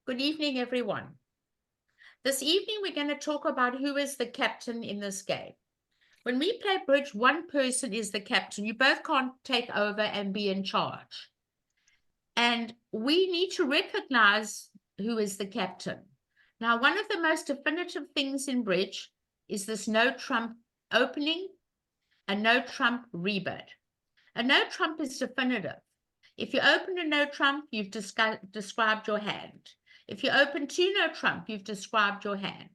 Good evening, everyone. This evening, we're going to talk about who is the captain in this game. When we play bridge, one person is the captain. You both can't take over and be in charge. And we need to recognize who is the captain. Now, one of the most definitive things in bridge is this no trump opening and no trump rebid. A no trump is definitive. If you open a no trump, you've described your hand. If you open two no trump, you've described your hand.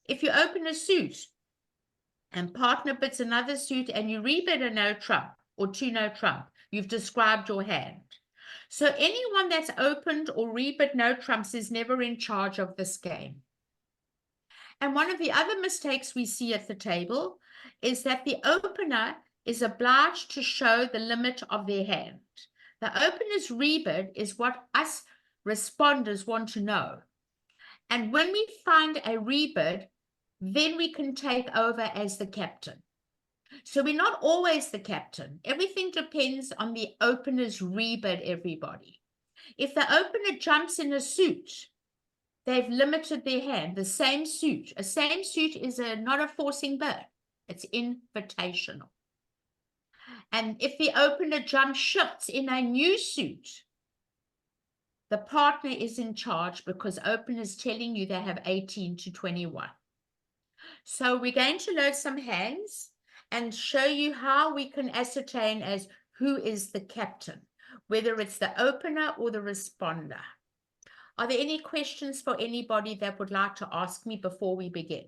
If you open a suit and partner bids another suit and you rebid a no trump or two no trump, you've described your hand. So anyone that's opened or rebid no trumps is never in charge of this game. And one of the other mistakes we see at the table is that the opener is obliged to show the limit of their hand. The opener's rebid is what us responders want to know. And when we find a rebid, then we can take over as the captain. So we're not always the captain. Everything depends on the opener's rebid, everybody. If the opener jumps in a suit, they've limited their hand. The same suit. A same suit is not a forcing bid. It's invitational. And if the opener jump shifts in a new suit, the partner is in charge because opener is telling you they have 18 to 21. So we're going to load some hands and show you how we can ascertain as who is the captain, whether it's the opener or the responder. Are there any questions for anybody that would like to ask me before we begin?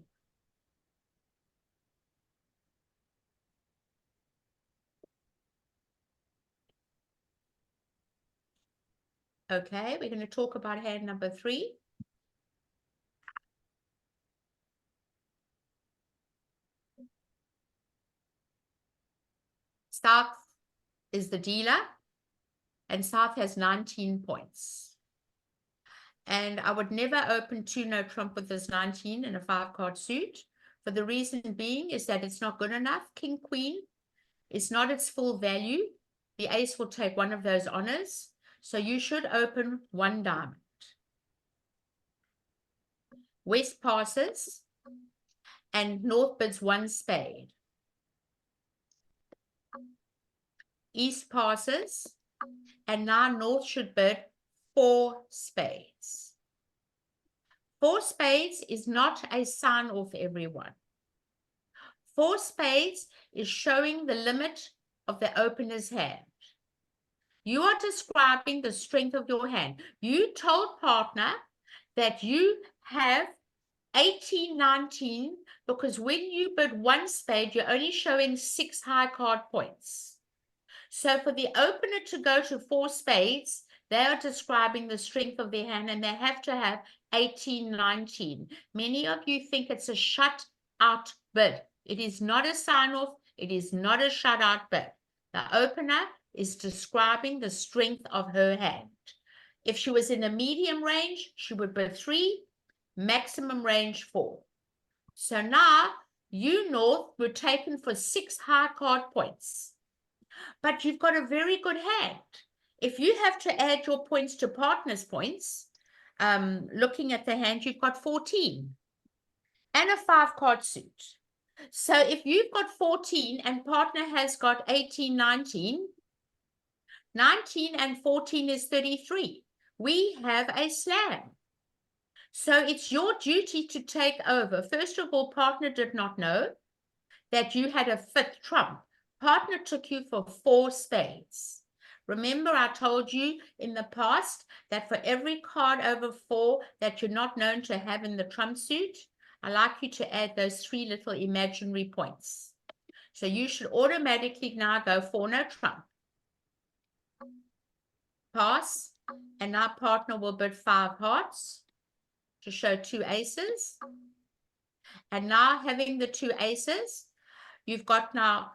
Okay, we're going to talk about hand number 3. South is the dealer, and South has 19 points. And I would never open two no trump with this 19 in a 5-card suit, for the reason being is that it's not good enough. King, Queen is not its full value. The ace will take one of those honors. So you should open 1 diamond. West passes, and North bids 1 spade. East passes, and now North should bid 4 spades. 4 spades is not a sign off, everyone. 4 spades is showing the limit of the opener's hand. You are describing the strength of your hand. You told partner that you have 18, 19, because when you bid 1 spade, you're only showing 6 high card points. So for the opener to go to 4 spades, they are describing the strength of their hand, and they have to have 18, 19. Many of you think it's a shut out bid. It is not a sign off. It is not a shut out bid. The opener is describing the strength of her hand. If she was in a medium range, she would bid 3, maximum range 4. So now you, North, were taken for 6 high card points. But you've got a very good hand. If you have to add your points to partner's points, looking at the hand, you've got 14 and a 5-card suit. So if you've got 14 and partner has got 18, 19, 19 and 14 is 33. We have a slam. So it's your duty to take over. First of all, partner did not know that you had a 5th trump. Partner took you for 4 spades. Remember, I told you in the past that for every card over 4 that you're not known to have in the trump suit, I like you to add those 3 little imaginary points. So you should automatically now go 4 no trump. Pass, and now partner will bid 5 hearts to show 2 aces. And now having the 2 aces, you've got now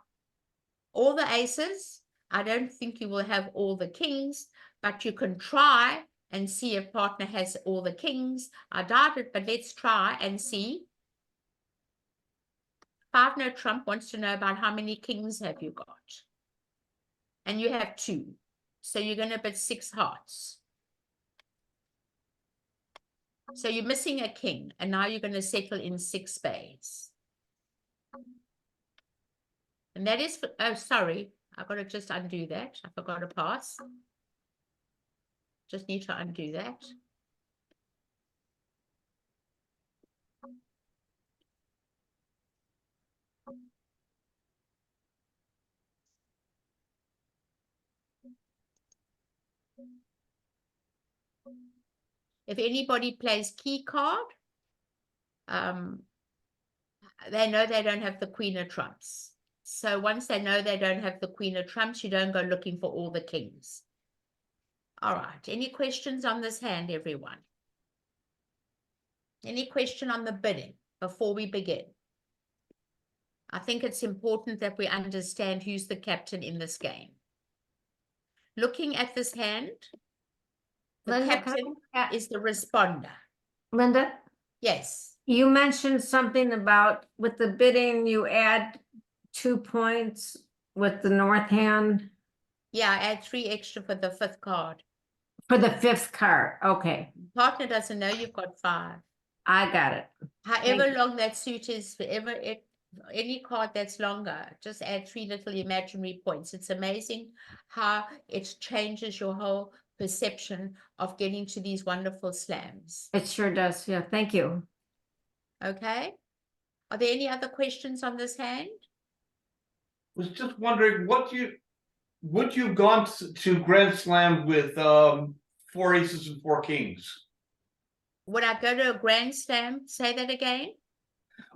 all the aces. I don't think you will have all the kings, but you can try and see if partner has all the kings. I doubt it, but let's try and see. 5 no trump wants to know about how many kings have you got. And you have 2. So you're going to bid 6 hearts. So you're missing a king, and now you're going to settle in 6 spades. And that is, oh, sorry, I've got to just undo that. I forgot to pass. Just need to undo that. If anybody plays key card, they know they don't have the queen of trumps. So once they know they don't have the queen of trumps, you don't go looking for all the kings. All right. Any questions on this hand, everyone? Any question on the bidding before we begin? I think it's important that we understand who's the captain in this game. Looking at this hand, the Linda, captain is the responder. Linda, Yes. you mentioned something about with the bidding, you add 2 points with the north hand Yeah, add 3 extra for the 5th card. for the 5th card. Okay, Partner doesn't know you've got 5. I got it. However long that suit is, forever, any card that's longer, just add 3 little imaginary points. It's amazing how it changes your whole perception of getting to these wonderful slams. It sure does. Yeah, thank you. Okay. Are there any other questions on this hand? Was just wondering would you gone to Grand Slam with 4 aces and 4 kings? Would I go to a grand slam? Say that again.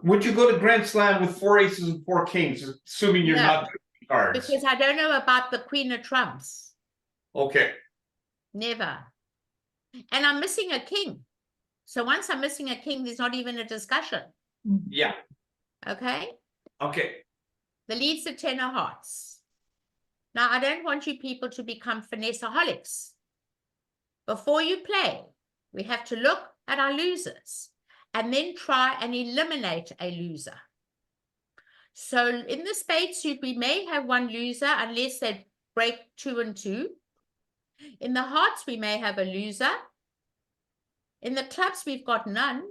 Would you go to Grand Slam with 4 aces and 4 kings, assuming you're No, not doing cards? Because I don't know about the queen of trumps. Okay. Never. And I'm missing a king. So once I'm missing a king, there's not even a discussion. Yeah. Okay. Okay. The lead's the 10 of hearts. Now, I don't want you people to become finesse-aholics. Before you play, we have to look at our losers and then try and eliminate a loser. So in the spade suit, we may have one loser unless they break 2 and 2. In the hearts, we may have a loser. In the clubs, we've got none.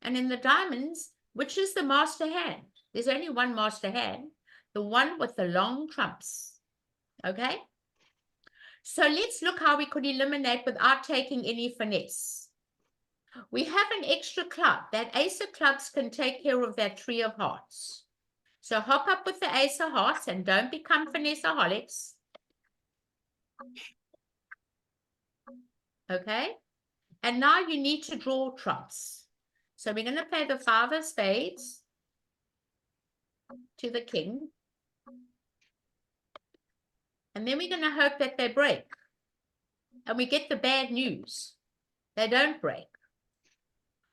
And in the diamonds, which is the master hand? There's only one master hand, the one with the long trumps. Okay? So let's look how we could eliminate without taking any finesse. We have an extra club. That ace of clubs can take care of that 3 of hearts. So hop up with the ace of hearts and don't become finesse-aholics. Okay? And now you need to draw trumps. So we're going to play the 5 of spades to the king. And then we're going to hope that they break. And we get the bad news. They don't break.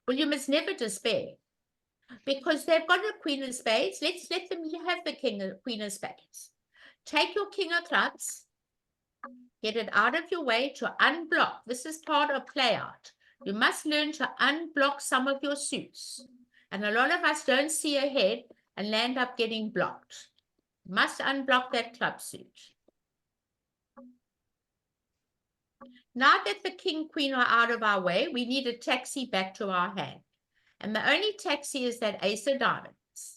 Well, you must never despair. Because they've got a queen of spades. Let's let them have the queen of spades. Take your king of clubs. Get it out of your way to unblock. This is part of play out. You must learn to unblock some of your suits. And a lot of us don't see ahead and land up getting blocked. You must unblock that club suit. Now that the king, queen are out of our way, we need a taxi back to our hand. And the only taxi is that ace of diamonds.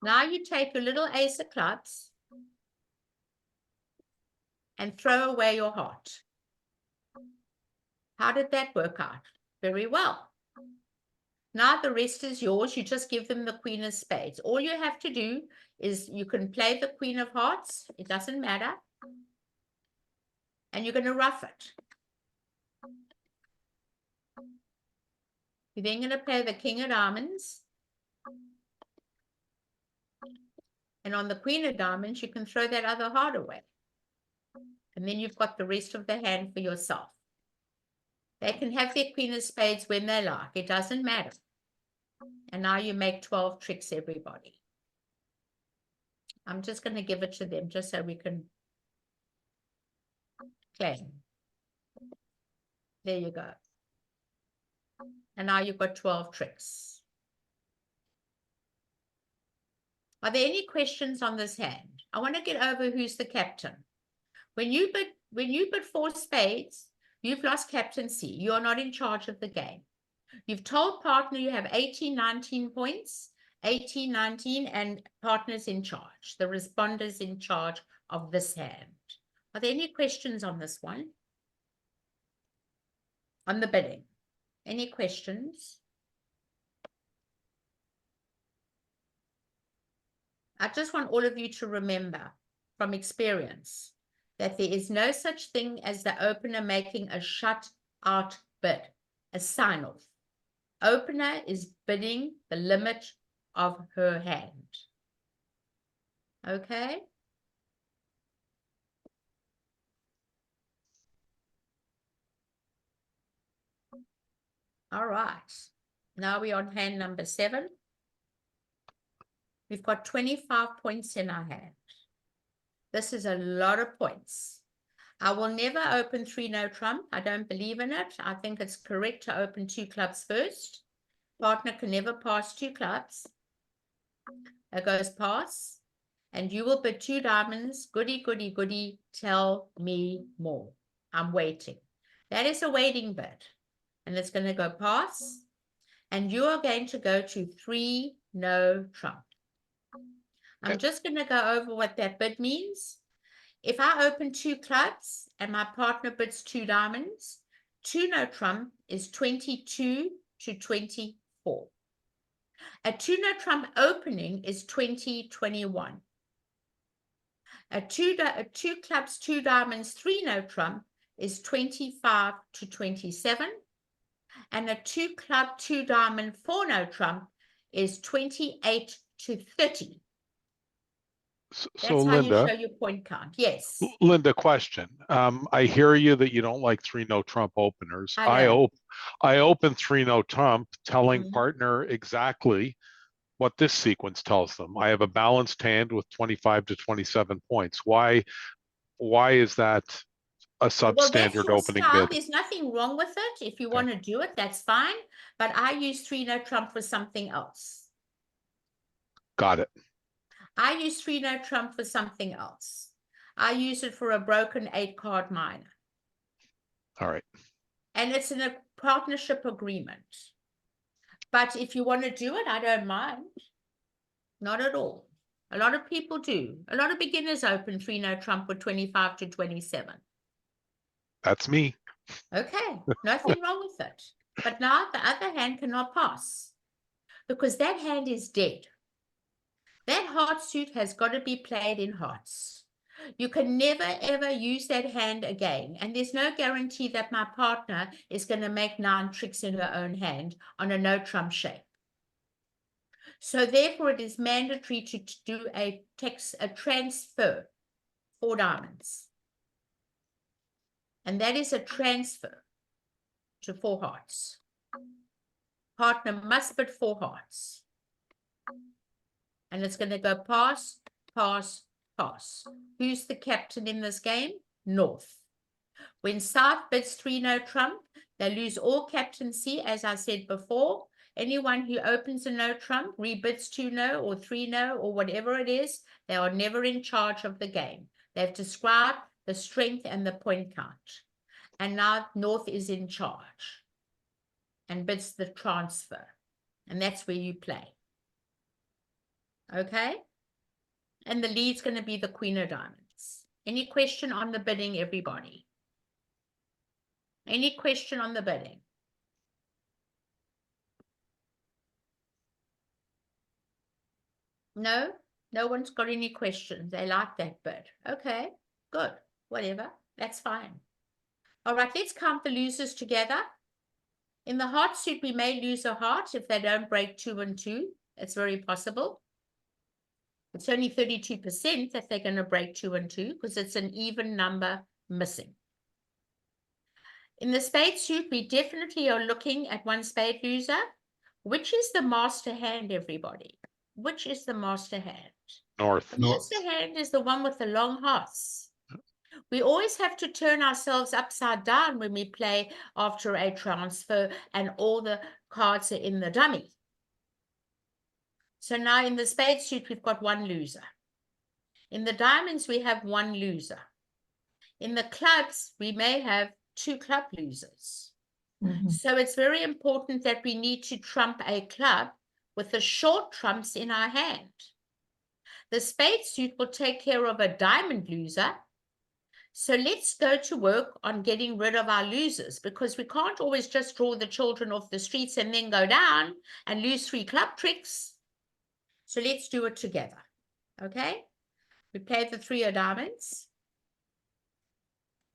Now you take your little ace of clubs and throw away your heart. How did that work out? Very well. Now the rest is yours. You just give them the queen of spades. All you have to do is you can play the queen of hearts. It doesn't matter. And you're going to rough it. You're then going to play the king of diamonds. And on the queen of diamonds, you can throw that other heart away. And then you've got the rest of the hand for yourself. They can have their queen of spades when they like. It doesn't matter. And now you make 12 tricks, everybody. I'm just going to give it to them just so we can claim. There you go. And now you've got 12 tricks. Are there any questions on this hand? I want to get over who's the captain. When you bid 4 spades, you've lost captaincy. You are not in charge of the game. You've told partner you have 18, 19 points, 18, 19, and partner's in charge. The responder's in charge of this hand. Are there any questions on this one? On the bidding? Any questions? I just want all of you to remember from experience that there is no such thing as the opener making a shut out bid, a sign off. Opener is bidding the limit of her hand. Okay? All right. Now we're on hand number 7. We've got 25 points in our hand. This is a lot of points. I will never open 3 no trump. I don't believe in it. I think it's correct to open 2 clubs first. Partner can never pass 2 clubs. It goes pass. And you will bid 2 diamonds. Goody, goody, goody. Tell me more. I'm waiting. That is a waiting bid. And it's going to go pass. And you are going to go to 3 no trump. I'm just going to go over what that bid means. If I open 2 clubs and my partner bids 2 diamonds, 2 no trump is 22 to 24. A 2 no trump opening is 20-21. A 2 clubs, 2 diamonds, 3 no trump is 25 to 27. And a 2 club, 2 diamond, 4 no trump is 28 to 30. So That's how Linda, you show your point count. Yes. Linda, question. I hear you that you don't like 3 no trump openers. I don't. I open 3 no trump, telling Mhm. partner exactly what this sequence tells them. I have a balanced hand with 25 to 27 points. Why is that a Well, that's substandard your opening style. bid? There's nothing wrong with it. If you Okay. want to do it, that's fine. But I use 3 no trump for something else. Got it. I use 3 no trump for something else. I use it for a broken 8-card minor. All right. And it's in a partnership agreement. But if you want to do it, I don't mind. Not at all. A lot of people do. A lot of beginners open 3 no trump with 25 to 27. That's me. Okay, nothing wrong with it. But now the other hand cannot pass because that hand is dead. That heart suit has got to be played in hearts. You can never, ever use that hand again. And there's no guarantee that my partner is going to make 9 tricks in her own hand on a no trump shape. So therefore, it is mandatory to do a transfer 4 diamonds. And that is a transfer to 4 hearts. Partner must bid 4 hearts. And it's going to go pass, pass, pass. Who's the captain in this game? North. When South bids 3 no trump, they lose all captaincy, as I said before. Anyone who opens a no trump, rebids 2 no or 3 no or whatever it is, they are never in charge of the game. They've described the strength and the point count. And now North is in charge and bids the transfer. And that's where you play. Okay? And the lead's going to be the Queen of Diamonds. Any question on the bidding, everybody? Any question on the bidding? No? No one's got any questions. They like that bid. Okay, good. Whatever. That's fine. All right, let's count the losers together. In the heart suit, we may lose a heart if they don't break 2 and 2. It's very possible. It's only 32% that they're going to break 2 and 2 because it's an even number missing. In the spade suit, we definitely are looking at 1 spade loser. Which is the master hand, everybody? Which is the master hand? North. The master hand is the one with the long hearts. We always have to turn ourselves upside down when we play after a transfer and all the cards are in the dummy. So now in the spade suit, we've got 1 loser. In the diamonds, we have 1 loser. In the clubs, we may have 2 club losers. Mhm. So it's very important that we need to trump a club with the short trumps in our hand. The spade suit will take care of a diamond loser. So let's go to work on getting rid of our losers, because we can't always just draw the children off the streets and then go down and lose 3 club tricks. So let's do it together. Okay? We play the 3 of diamonds,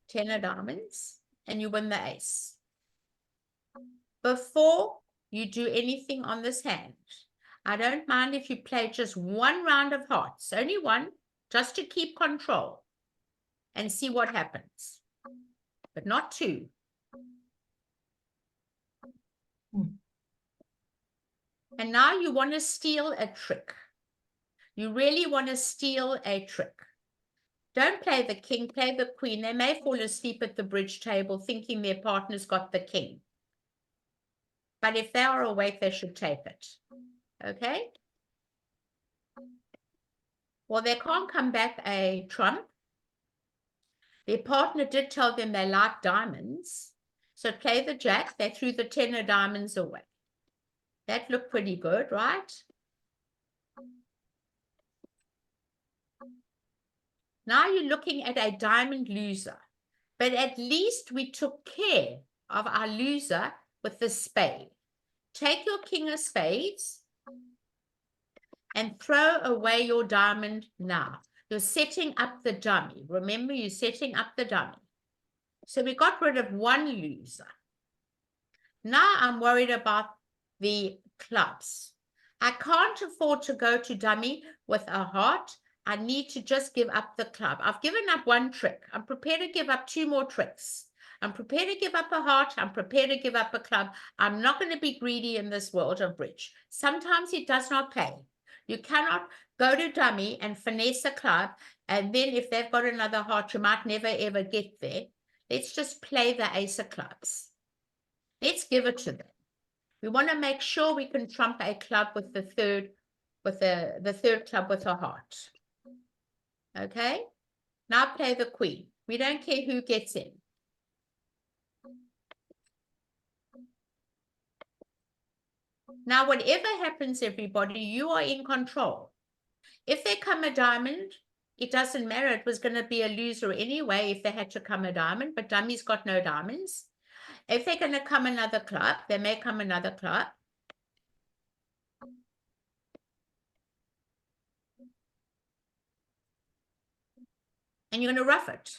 10 of diamonds, and you win the ace. Before you do anything on this hand, I don't mind if you play just 1 round of hearts, only 1, just to keep control and see what happens, but not 2. And now you want to steal a trick. You really want to steal a trick. Don't play the king, play the queen. They may fall asleep at the bridge table thinking their partner's got the king. But if they are awake, they should take it. Okay? Well, they can't come back a trump. Their partner did tell them they like diamonds. So play the jack. They threw the 10 of diamonds away. That looked pretty good, right? Now you're looking at a diamond loser. But at least we took care of our loser with the spade. Take your king of spades and throw away your diamond now. You're setting up the dummy. Remember, you're setting up the dummy. So we got rid of 1 loser. Now I'm worried about the clubs. I can't afford to go to dummy with a heart. I need to just give up the club. I've given up 1 trick. I'm prepared to give up 2 more tricks. I'm prepared to give up a heart. I'm prepared to give up a club. I'm not going to be greedy in this world of bridge. Sometimes it does not pay. You cannot go to dummy and finesse a club, and then if they've got another heart, you might never ever get there. Let's just play the ace of clubs. Let's give it to them. We want to make sure we can trump a club with the third club with a heart. Okay? Now play the queen. We don't care who gets in. Now, whatever happens, everybody, you are in control. If they come a diamond, it doesn't matter. It was going to be a loser anyway if they had to come a diamond, but dummy's got no diamonds. If they're going to come another club, they may come another club. And you're going to rough it.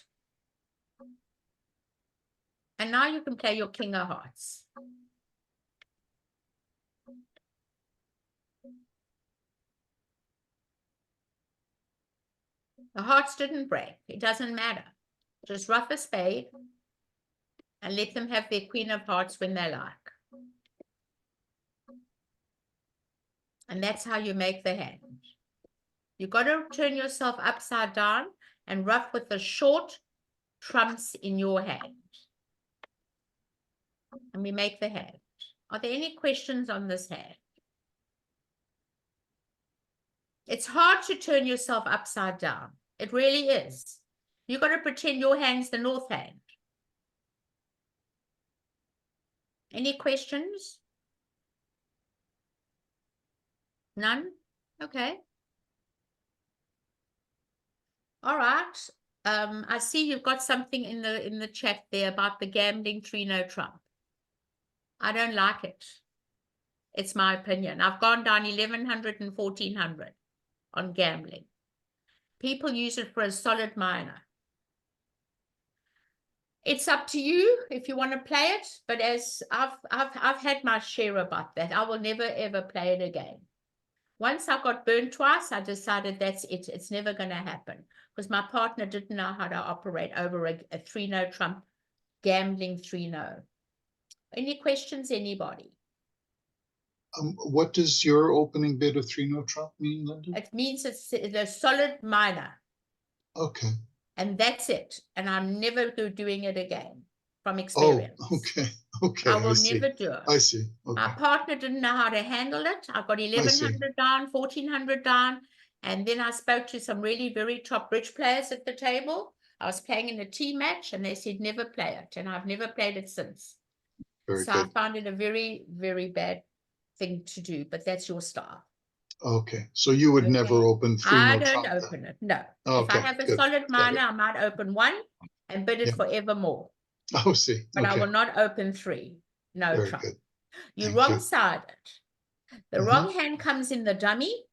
And now you can play your king of hearts. The hearts didn't break. It doesn't matter. Just rough a spade and let them have their queen of hearts when they like. And that's how you make the hand. You got to turn yourself upside down and rough with the short trumps in your hand. And we make the hand. Are there any questions on this hand? It's hard to turn yourself upside down. It really is. You got to pretend your hand's the north hand. Any questions? None? Okay. All right. I see you've got something in the chat there about the gambling 3-no trump. I don't like it. It's my opinion. I've gone down 1,100 and 1,400 on gambling. People use it for a solid minor. It's up to you if you want to play it, but as I've had my share about that. I will never ever play it again. Once I got burned twice, I decided that's it. It's never going to happen because my partner didn't know how to operate over a 3-no trump, gambling 3-no. Any questions, anybody? What does your opening bid of 3-no trump mean, Linda? It means it's a solid minor. Okay. And that's it. And I'm never doing it again from experience. Oh, okay. Okay. I will see. never do it. I see. Okay. My partner didn't know how to handle it. I got 1,100 down, 1,400 down. And then I spoke to some really very top bridge players at the table. I was playing in a team match and they said, never play it. And I've never played it since. Very So good. I found it a very, very bad thing to do, but that's your style. Okay, so you would never Okay. open three I no don't trump then? open it. No. If I Okay, have a good. solid Got minor, it. I might open one and bid it Yeah. forevermore. Oh, see, But I okay, will not open three. No very trump. good. You Thank you. wrong-sided. The Mhm. wrong hand comes in the dummy,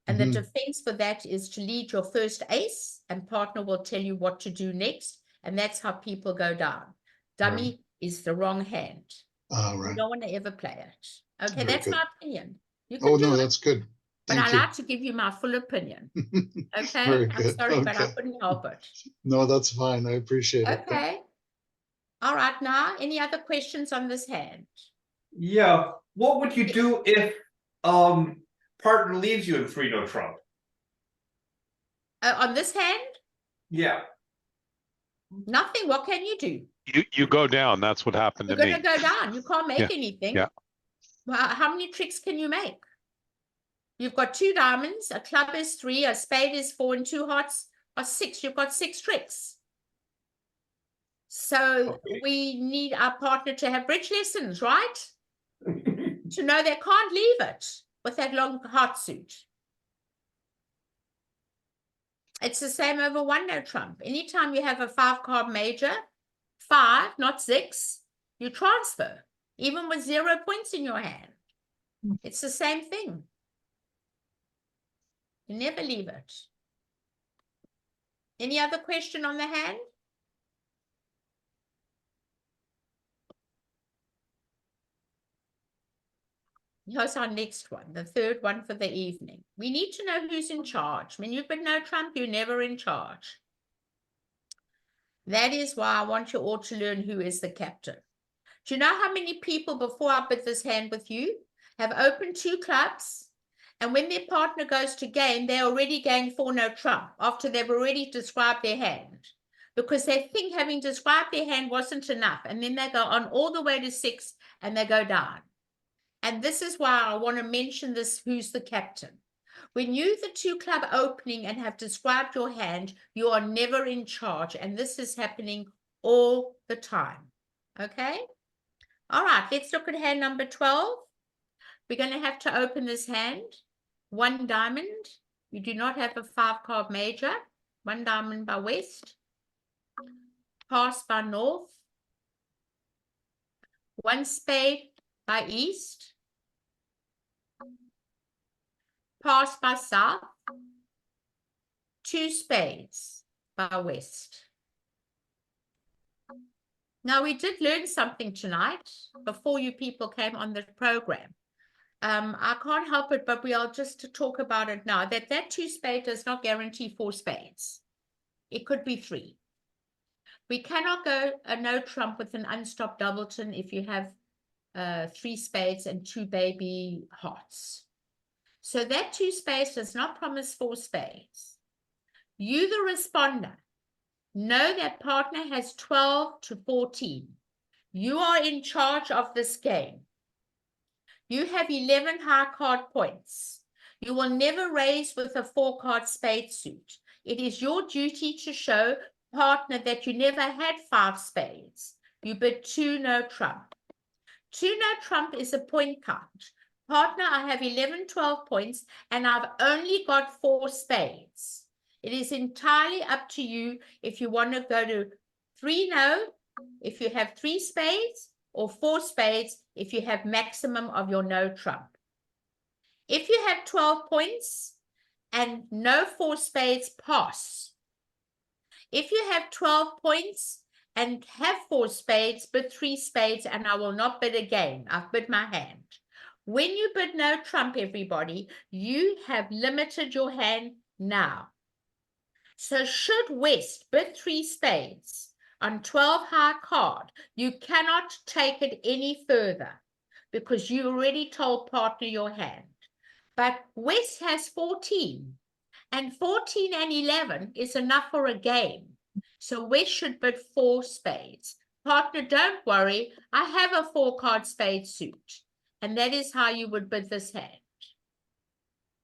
and the Mhm. defense for that is to lead your first ace, and partner will tell you what to do next, and that's how people go down. Dummy is the wrong hand. All You right, don't want to ever play it. Okay, Very that's good. my opinion. You can oh, do no, it, that's good. but Thank I you. like to give you my full opinion. Okay, Very I'm good, sorry, but I okay. couldn't help it. No, that's fine, I appreciate it. Okay. All right, now, any other questions on this hand? Yeah, what would you do if partner leaves you in three no trump? On this hand, Yeah. nothing. What can you do? You go down. That's what happened You're to going to me. go down. You can't make Yeah, anything. yeah. Well, how many tricks can you make? You've got 2 diamonds, a club is 3, a spade is 4, and 2 hearts are 6. You've got 6 tricks. So Okay. we need our partner to have bridge lessons, right? To know they can't leave it with that long heart suit. It's the same over 1 no trump. Anytime you have a 5-card major, 5, not 6, you transfer, even with 0 points in your hand. It's the same thing. You never leave it. Any other question on the hand? Here's our next one, the third one for the evening. We need to know who's in charge. When you've been no trump, you're never in charge. That is why I want you all to learn who is the captain. Do you know how many people, before I bid this hand with you, have opened 2 clubs, and when their partner goes to game, they're already going for no trump after they've already described their hand, because they think having described their hand wasn't enough, and then they go on all the way to 6 and they go down. And this is why I want to mention this, who's the captain. When you're the 2 club opening and have described your hand, you are never in charge, and this is happening all the time. Okay? All right, let's look at hand number 12. We're going to have to open this hand. 1 diamond. You do not have a 5-card major. 1 diamond by west. Pass by north. 1 spade by east. Pass by south. 2 spades by west. Now, we did learn something tonight before you people came on the program. I can't help it, but we'll just talk about it now, that 2 spade does not guarantee 4 spades. It could be 3. We cannot go a no trump with an unstopped doubleton if you have 3 spades and 2 baby hearts. So that 2 spades does not promise 4 spades. You, the responder, know that partner has 12 to 14. You are in charge of this game. You have 11 high card points. You will never raise with a 4-card spade suit. It is your duty to show partner that you never had 5 spades. You bid 2 no trump. 2 no trump is a point count. Partner, I have 11, 12 points, and I've only got 4 spades. It is entirely up to you if you want to go to 3 no, if you have 3 spades, or 4 spades if you have maximum of your no trump. If you have 12 points and no 4 spades, pass. If you have 12 points and have 4 spades, bid 3 spades, and I will not bid again. I've bid my hand. When you bid no trump, everybody, you have limited your hand now. So should West bid 3 spades on 12 high card, you cannot take it any further because you already told partner your hand. But West has 14, and 14 and 11 is enough for a game. So West should bid 4 spades. Partner, don't worry, I have a 4-card spade suit. And that is how you would bid this hand.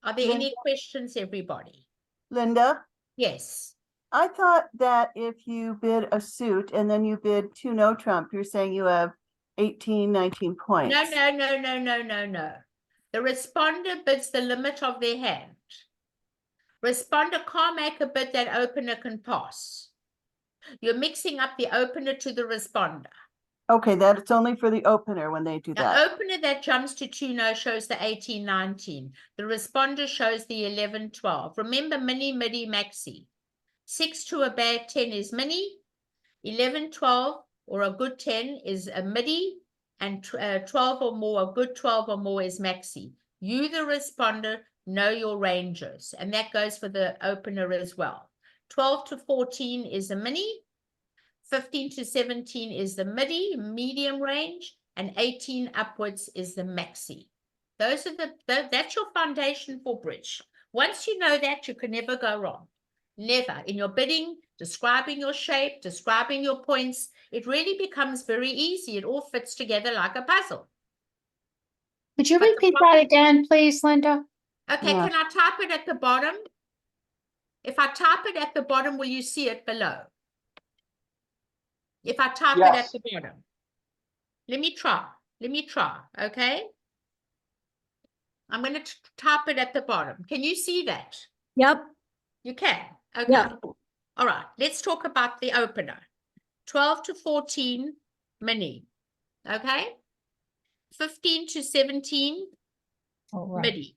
Are there any questions, everybody? Linda, Yes. I thought that if you bid a suit and then you bid two no trump, you're saying you have 18, 19 points. No, no, no, no, no, no, no. The responder bids the limit of their hand. Responder can't make a bid that opener can pass. You're mixing up the opener to the responder. Okay, that's only for the opener when they do The that. opener that jumps to 2 no shows the 18, 19. The responder shows the 11, 12. Remember mini, midi, maxi. 6 to a bad 10 is mini. 11, 12 or a good 10 is a midi. And 12 or more, a good 12 or more is maxi. You, the responder, know your ranges. And that goes for the opener as well. 12 to 14 is a mini. 15 to 17 is the midi, medium range, and 18 upwards is the maxi. Those are that's your foundation for bridge. Once you know that, you can never go wrong. Never. In your bidding, describing your shape, describing your points, it really becomes very easy. It all fits together like a puzzle. Could you But the repeat that again, please, Linda? Okay, Yeah. can I type it at the bottom? If I type it at the bottom, will you see it below? If I type it at Yes. the bottom. Let me try, okay? I'm going to type it at the bottom. Can you see that? Yep. You can, okay. Yeah. All right, let's talk about the opener. 12 to 14, mini, okay? 15 to 17, All right. midi.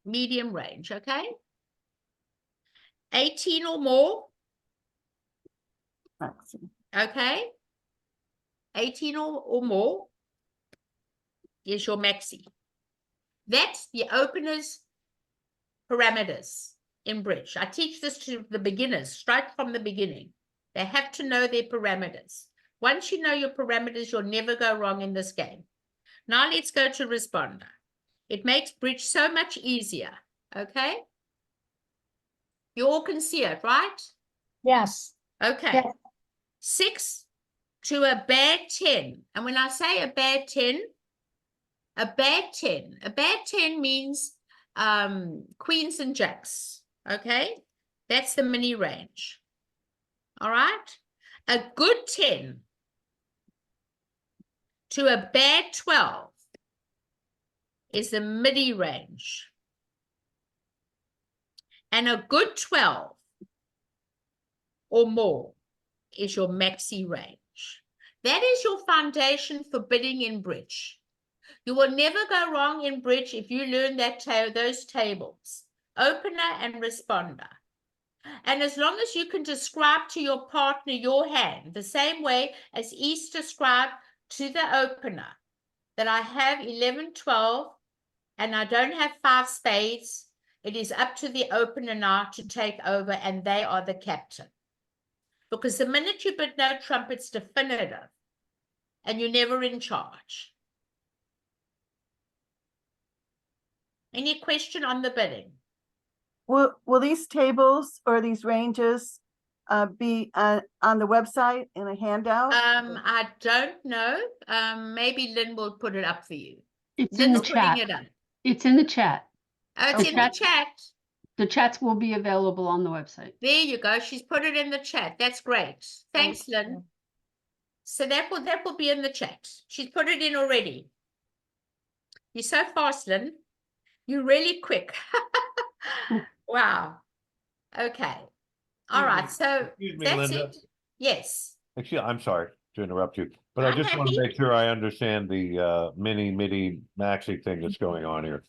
Medium range, okay? 18 or more, Maxi. okay? 18 or more is your maxi. That's the opener's parameters in bridge. I teach this to the beginners straight from the beginning. They have to know their parameters. Once you know your parameters, you'll never go wrong in this game. Now let's go to responder. It makes bridge so much easier, okay? You all can see it, right? Yes. Okay. Yeah. 6 to a bad 10. And when I say a bad 10 means queens and jacks, okay? That's the mini range. All right? A good 10 to a bad 12 is the midi range. And a good 12 or more is your maxi range. That is your foundation for bidding in bridge. You will never go wrong in bridge if you learn that those tables, opener and responder. And as long as you can describe to your partner your hand, the same way as East described to the opener, that I have 11, 12, and I don't have 5 spades, it is up to the opener now to take over, and they are the captain. Because the minute you bid no trump, it's definitive, and you're never in charge. Any question on the bidding? Will these tables or these ranges be on the website in a handout? I don't know. Maybe Lynn will put it up for you. It's in Lynn's the putting chat. it up. It's in the chat. Oh, it's The in the chat- chat. The chats will be available on the website. There you go. She's put it in the chat. That's great. Thanks, Lynn. So that will be in the chat. She's put it in already. You're so fast, Lynn. You're really quick. Wow. Okay. All right. So Excuse me, that's Linda. it. Yes. Actually, I'm sorry to interrupt you, but I I'm just want to happy. make sure I understand the mini, midi, maxi thing that's going on here.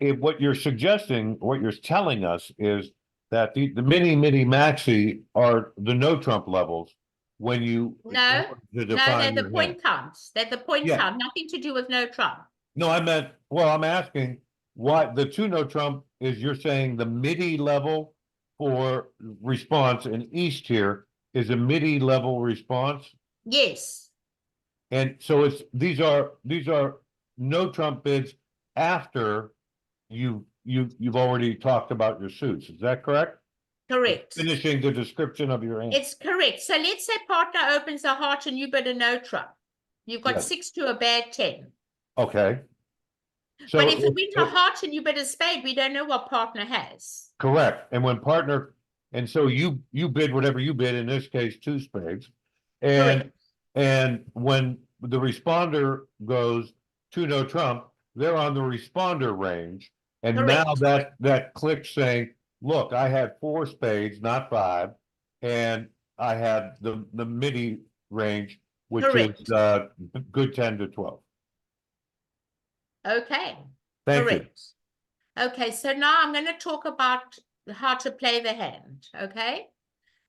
If what you're suggesting, what you're telling us is that the mini, midi, maxi are the no trump levels when you No, to No, define they're the your point hand. counts. They're the point Yeah. count. Nothing to do with no trump. No, I meant, well, I'm asking why the two no trump is you're saying the midi level for response in east here is a midi level response? Yes. And so it's, these are no trump bids after you've already talked about your suits, is that correct? Correct. Finishing the description of your hand. It's correct. So let's say partner opens a heart and you bid a no trump. You've got Yes. 6 to a bad 10. Okay, So But if we if- win a heart and you bid a spade, we don't know what partner has. correct, and when partner, and so you bid whatever you bid, in this case, 2 spades. And, Correct. and when the responder goes to no trump, they're on the responder range. And now Correct. that clicks saying, look, I had 4 spades, not 5, and I had the midi range, which Correct. is good 10 to 12. Okay. Thank you. Correct. Okay, so now I'm going to talk about how to play the hand, okay?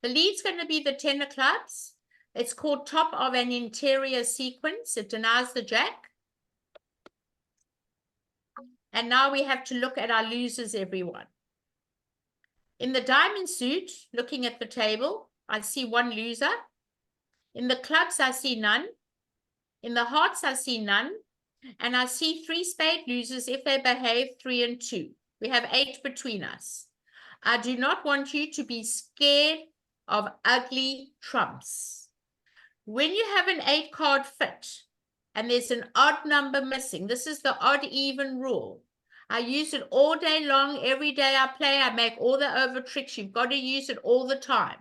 The lead's going to be the 10 of clubs. It's called top of an interior sequence. It denies the jack. And now we have to look at our losers, everyone. In the diamond suit, looking at the table, I see 1 loser. In the clubs, I see none. In the hearts, I see none. And I see 3 spade losers if they behave 3 and 2. We have 8 between us. I do not want you to be scared of ugly trumps. When you have an 8-card fit and there's an odd number missing, this is the odd even rule. I use it all day long. Every day I play, I make all the over tricks. You've got to use it all the time.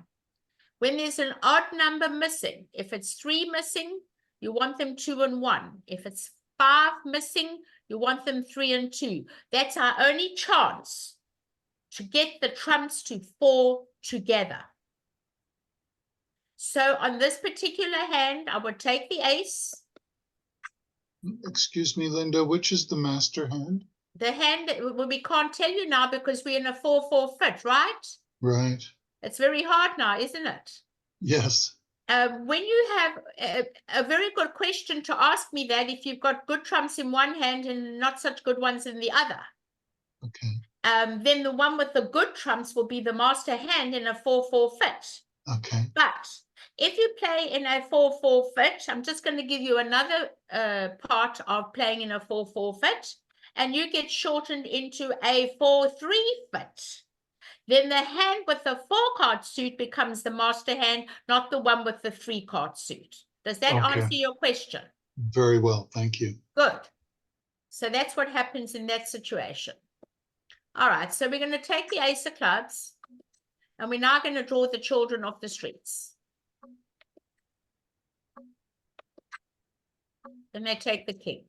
When there's an odd number missing, if it's 3 missing, you want them 2 and 1. If it's 5 missing, you want them 3 and 2. That's our only chance to get the trumps to fall together. So on this particular hand, I would take the ace. Excuse me, Linda, which is the master hand? The hand that we can't tell you now because we're in a 4-4 fit, right? Right. It's very hard now, isn't it? Yes. When you have a very good question to ask me that if you've got good trumps in one hand and not such good ones in the other. Okay. Then the one with the good trumps will be the master hand in a 4-4 fit. Okay. But if you play in a 4-4 fit, I'm just going to give you another part of playing in a 4-4 fit, and you get shortened into a 4-3 fit. Then the hand with the 4-card suit becomes the master hand, not the one with the 3-card suit. Does that Okay. answer your question? Very well. Thank you. Good. So that's what happens in that situation. All right, so we're going to take the ace of clubs, and we're now going to draw the children off the streets. Then they take the king.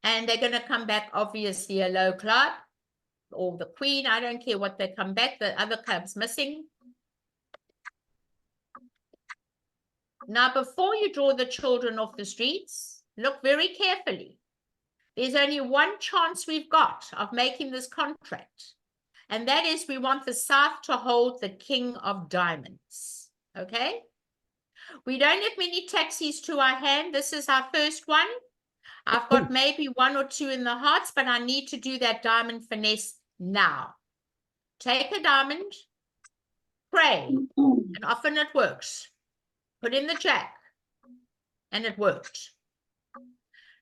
And they're going to come back, obviously, a low club or the queen. I don't care what they come back. The other club's missing. Now, before you draw the children off the streets, look very carefully. There's only one chance we've got of making this contract. And that is we want the south to hold the king of diamonds. Okay? We don't have many taxis to our hand. This is our first one. I've got maybe 1 or 2 in the hearts, but I need to do that diamond finesse now. Take a diamond, pray, and often it works. Put in the jack, and it worked.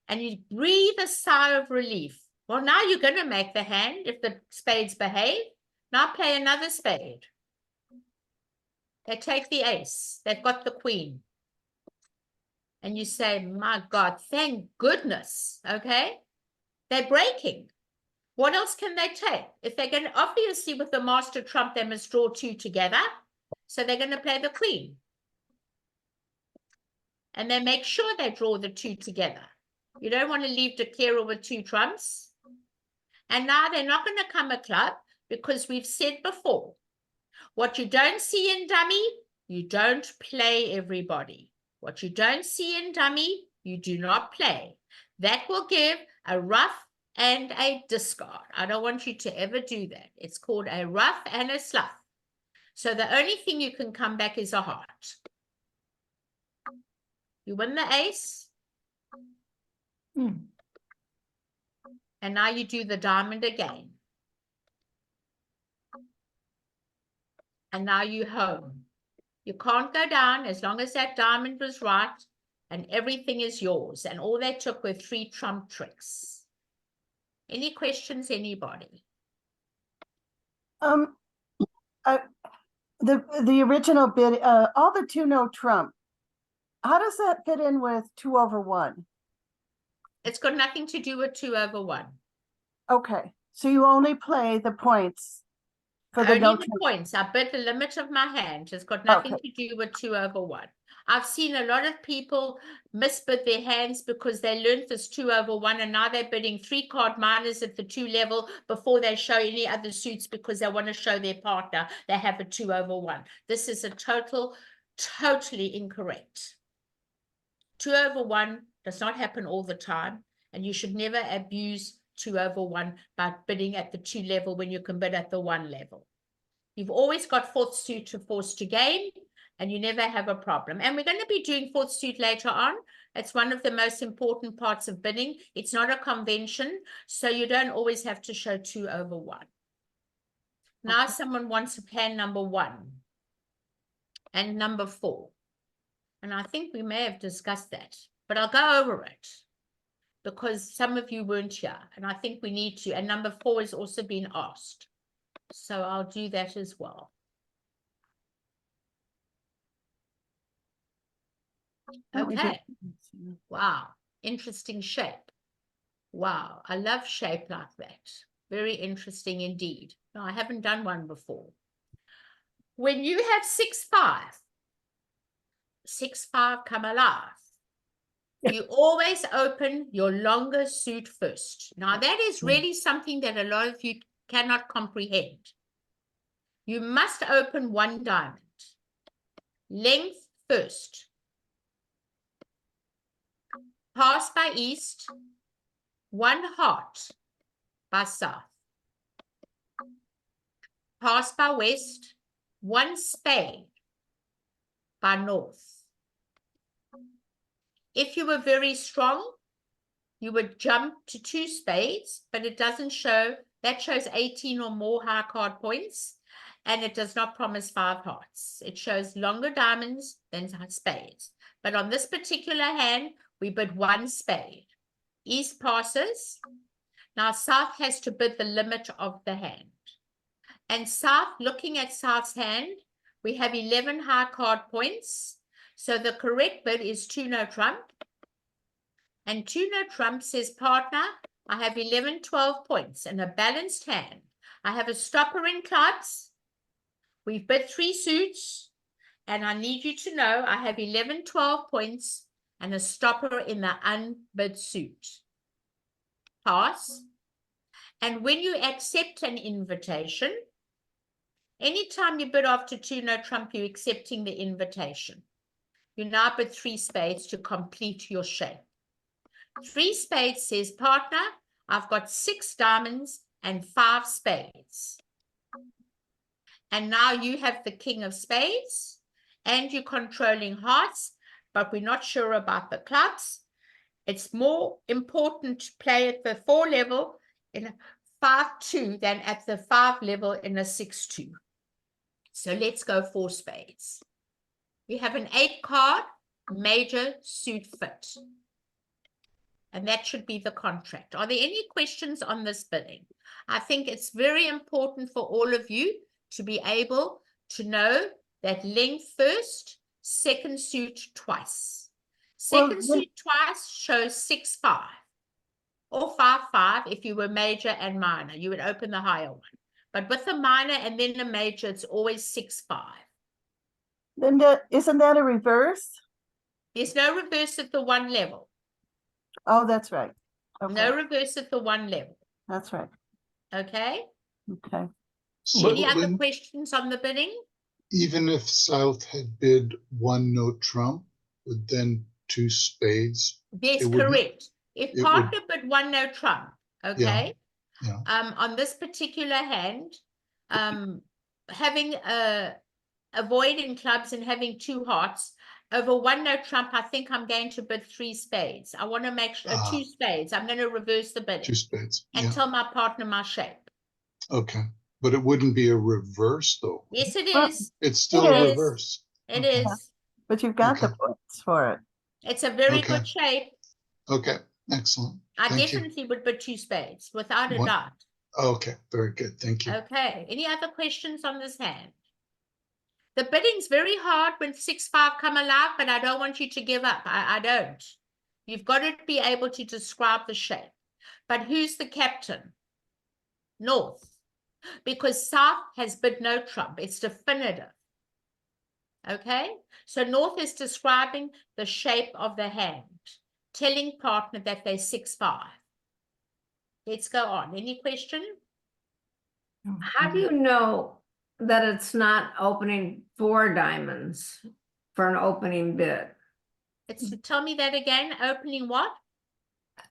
And you breathe a sigh of relief. Well, now you're going to make the hand if the spades behave. Now play another spade. They take the ace. They've got the queen. And you say, my God, thank goodness, okay? They're breaking. What else can they take? If they're going to, obviously with the master trump, they must draw 2 together. So they're going to play the queen. And they make sure they draw the 2 together. You don't want to leave declarer with 2 trumps. And now they're not going to come a club because we've said before, what you don't see in dummy, you don't play, everybody. What you don't see in dummy, you do not play. That will give a rough and a discard. I don't want you to ever do that. It's called a rough and a slough. So the only thing you can come back is a heart. You win the ace. And now you do the diamond again. And now you home. You can't go down as long as that diamond was right and everything is yours. And all they took were 3 trump tricks. Any questions, anybody? The original bid, all the 2 no trump. How does that fit in with 2/1? It's got nothing to do with 2/1. Okay, so you only play the points for the Only no the trump. points. I bet the limit of my hand. It's got nothing Okay. to do with 2/1. I've seen a lot of people misbid their hands because they learned this 2/1 and now they're bidding 3-card minors at the 2 level before they show any other suits because they want to show their partner they have a 2/1. This is a totally incorrect. 2/1 does not happen all the time, and you should never abuse 2/1 by bidding at the 2 level when you can bid at the 1 level. You've always got 4th suit to force to game, and you never have a problem. And we're going to be doing 4th suit later on. It's one of the most important parts of bidding. It's not a convention, so you don't always have to show 2/1. Now Okay. someone wants a plan number 1 and number 4. And I think we may have discussed that, but I'll go over it because some of you weren't here, and I think we need to. And number 4 has also been asked. So I'll do that as well. Let me do- Okay. Wow. Interesting shape. Wow. I love shape like that. Very interesting indeed. No, I haven't done one before. When you have 6-5, 6-5 come alive. You always open your longer suit first. Now that is really something that a lot of you cannot comprehend. You must open 1 diamond. Length first. Pass by east. 1 heart by south. Pass by west. 1 spade by north. If you were very strong, you would jump to 2 spades, but it doesn't show. That shows 18 or more high card points, and it does not promise 5 hearts. It shows longer diamonds than spades. But on this particular hand, we bid 1 spade. East passes. Now south has to bid the limit of the hand. And south, looking at south's hand, we have 11 high card points. So the correct bid is 2 no trump. And 2 no trump says, partner, I have 11, 12 points in a balanced hand. I have a stopper in clubs. We've bid 3 suits. And I need you to know I have 11, 12 points and a stopper in the unbid suit. Pass. And when you accept an invitation, anytime you bid after 2 no trump, you're accepting the invitation. You now bid 3 spades to complete your shape. 3 spades says, partner, I've got 6 diamonds and 5 spades. And now you have the king of spades and you're controlling hearts, but we're not sure about the clubs. It's more important to play at the 4 level in a 5-2 than at the 5 level in a 6-2. So let's go 4 spades. We have an 8-card major suit fit. And that should be the contract. Are there any questions on this bidding? I think it's very important for all of you to be able to know that length first, second suit twice. Second suit twice shows 6-5 or 5-5 if you were major and minor. You would open the higher one. But with the minor and then the major, it's always 6-5. Linda, isn't that a reverse? There's no reverse at the 1 level. Oh, that's right. Okay, No reverse at the 1 level. that's right. Okay. Okay. So Any other Lynn, questions on the bidding? even if South had bid 1 no trump with then 2 spades, That's it would not- correct. If it partner bid 1 no trump, okay. yeah. On this particular hand, having a void in clubs and having 2 hearts over 1 no trump, I think I'm going to bid 3 spades. I want to make sure 2 spades. I'm going to reverse the bidding 2 spades. and Yeah. tell my partner my shape. Okay. But it wouldn't be a reverse though. Yes, it Well, is. It's still It a is. reverse. It Okay. is. But you've got the Okay. points for it. It's a very Okay. good shape. Okay. Excellent. I Thank you. definitely would bid 2 spades without a What- doubt. Okay. Very good. Thank you. Okay. Any other questions on this hand? The bidding's very hard when 6-5 come alive, but I don't want you to give up. I don't. You've got to be able to describe the shape. But who's the captain? North. Because South has bid no trump. It's definitive. Okay? So North is describing the shape of the hand, telling partner that they're 6-5. Let's go on. Any question? How do you know that it's not opening 4 diamonds for an opening bid? It's tell me that again. Opening what?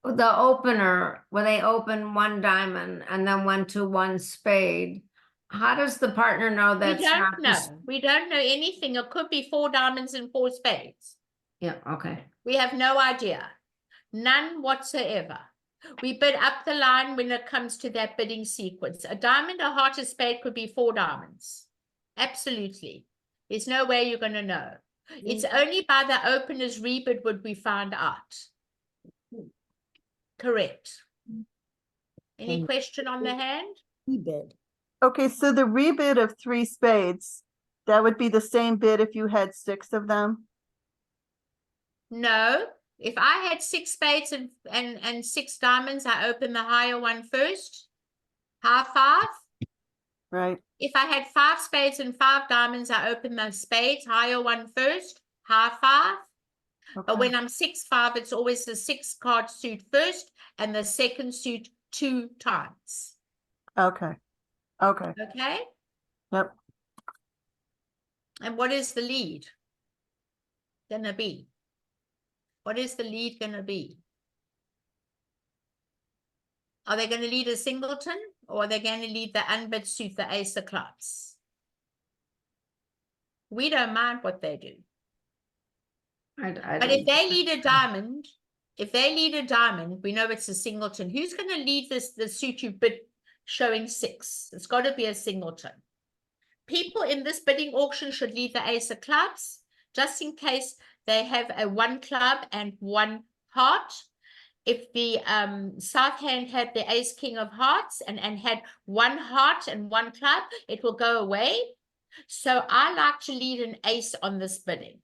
The opener, where they open 1 diamond and then went to 1 spade. How does the partner know We that's don't not the know. We don't know anything. It could be 4 diamonds and 4 spades. Yeah, okay. We have no idea. None whatsoever. We bid up the line when it comes to that bidding sequence. A diamond, a heart, a spade could be 4 diamonds. Absolutely. There's no way you're going to know. It's only by the opener's rebid would we find out. Correct. Any question on the hand? Bid. Okay, so the rebid of 3 spades, that would be the same bid if you had 6 of them? No. If I had 6 spades and 6 diamonds, I open the higher one first. High 5. Right, If I had 5 spades and 5 diamonds, I open the spades, higher one first, high 5. But okay, when I'm 6-5, it's always the 6 card suit first and the second suit 2 times. okay, okay, Okay? yep. And what is the lead gonna be? What is the lead gonna be? Are they gonna lead a singleton or are they gonna lead the unbid suit, the ace of clubs? We don't mind what they do. But if they lead a diamond, we know it's a singleton. Who's going to lead the suit you bid showing 6? It's got to be a singleton. People in this bidding auction should lead the ace of clubs, just in case they have a 1 club and 1 heart. If the south hand had the ace king of hearts and had 1 heart and 1 club, it will go away. So I like to lead an ace on this bidding.